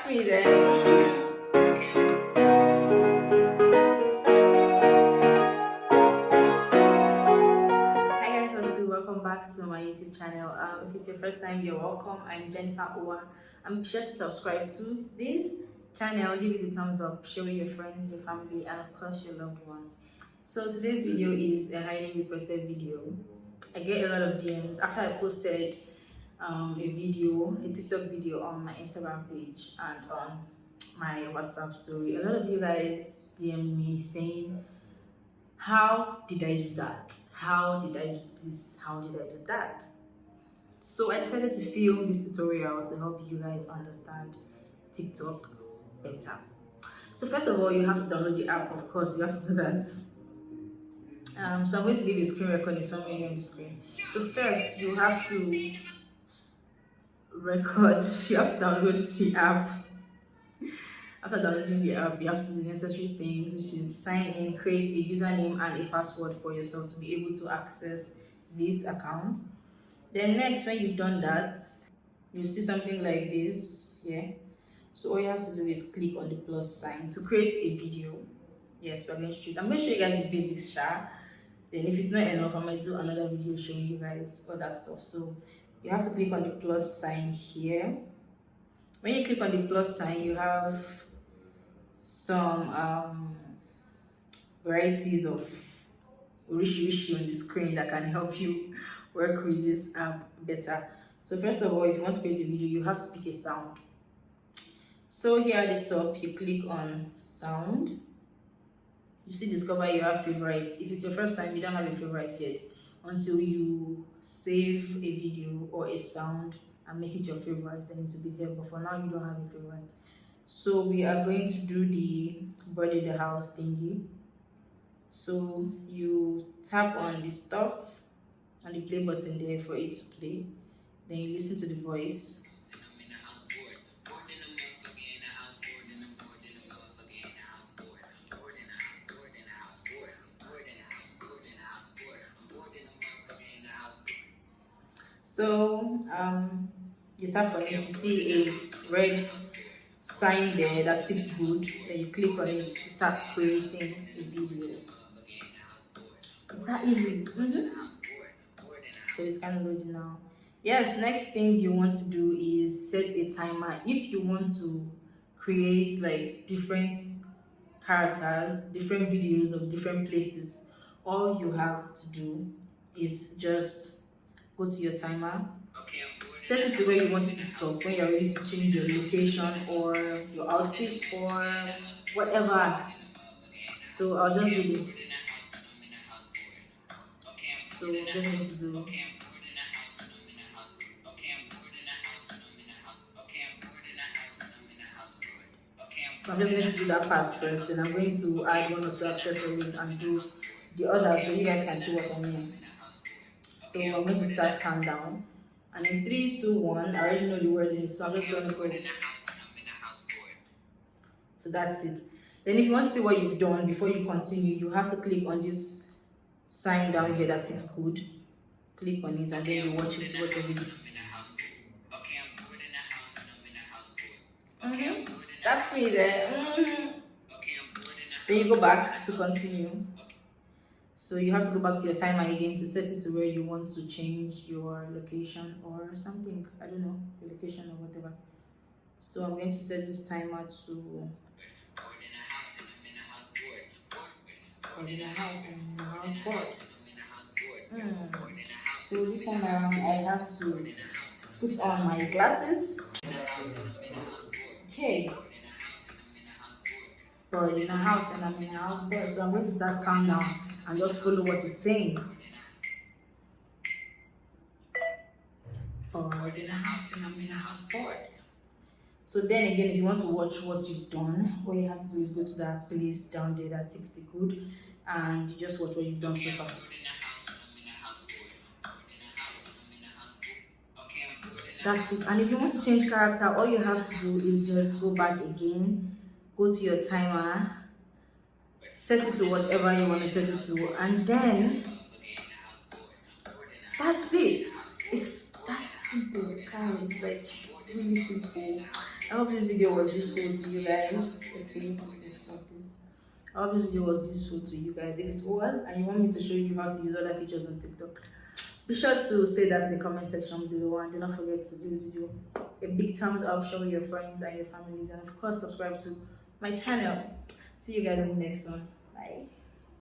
That's me then. Hi guys, what's good? Welcome back to my YouTube channel. If it's your first time, you're welcome. I'm Jennifer Owa. I'm sure to subscribe to this channel, give it a thumbs up, share with your friends, your family, and of course your loved ones. So today's video is a highly requested video. I get a lot of DMs after I posted a TikTok video on my Instagram page and on my WhatsApp story. A lot of you guys DM me saying, how did I do that? How did I do this? How did I do that? So I decided to film this tutorial to help you guys understand TikTok better. So first of all, you have to download the app. Of course, you have to do that. So I'm going to leave a screen recording somewhere here on the screen. So first, you have to record. You have to download the app. After downloading the app, you have to do the necessary things, which is sign in, create a username and a password for yourself to be able to access this account. Then next, when you've done that, you'll see something like this here. So all you have to do is click on the plus sign to create a video. Yes, we're going to choose. I'm going to show you guys the basics, Then if it's not enough, I might do another video showing you guys all that stuff. So you have to click on the plus sign here. When you click on the plus sign, you have some varieties of rishi on the screen that can help you work with this app better. So first of all, if you want to create a video, you have to pick a sound. So here at the top, you click on sound. You see discover you have favorites. If it's your first time, you don't have a favorite yet until you save a video or a sound and make it your favorite, then it will be there. But for now, you don't have a favorite. So we are going to do the bird in the house thingy. So you tap on the stuff and the play button there for it to play. Then you listen to the voice. So you tap on it, you see a red sign there that ticks good. Then you click on it to start creating a video. Is that easy? So it's kind of loading now. Yes, next thing you want to do is set a timer. If you want to create like different characters, different videos of different places, all you have to do is just go to your timer, set it to where you want it to stop when you're ready to change your location or your outfit or whatever. So I'll just do it. So just need to do. So I'm just going to do that part first, then I'm going to add one or two accessories and do the others so you guys can see what I mean. So I'm going to start countdown. And in 3, 2, 1, I already know the word is, so I'm just going to go. So that's it. Then if you want to see what you've done before you continue, you have to click on this sign down here that is good. Click on it and then you watch it, watch the video. That's me there. Then you go back to continue. So you have to go back to your timer again to set it to where you want to change your location or something. I don't know, your location or whatever. So I'm going to set this timer to in the house and in the house board. So this time around I have to put on my glasses. Okay. Bird in a house and I'm in a house board. So I'm going to start countdown and just follow what it's saying. Bird in a house and I'm in a house board. So then again, if you want to watch what you've done, what you have to do is go to that place down there that ticks the good and you just watch what you've done so far. That's it. And if you want to change character, all you have to do is just go back again, go to your timer, set it to whatever you want to set it to, and then that's it. It's that simple, kind of like really simple. I hope this video was useful to you guys. Okay, stop this. I hope this video was useful to you guys. If it was, and you want me to show you how to use other features on TikTok, be sure to say that in the comment section below, and do not forget to give this video a big thumbs up, show your friends and your families, and of course subscribe to my channel. See you guys in the next one. Bye.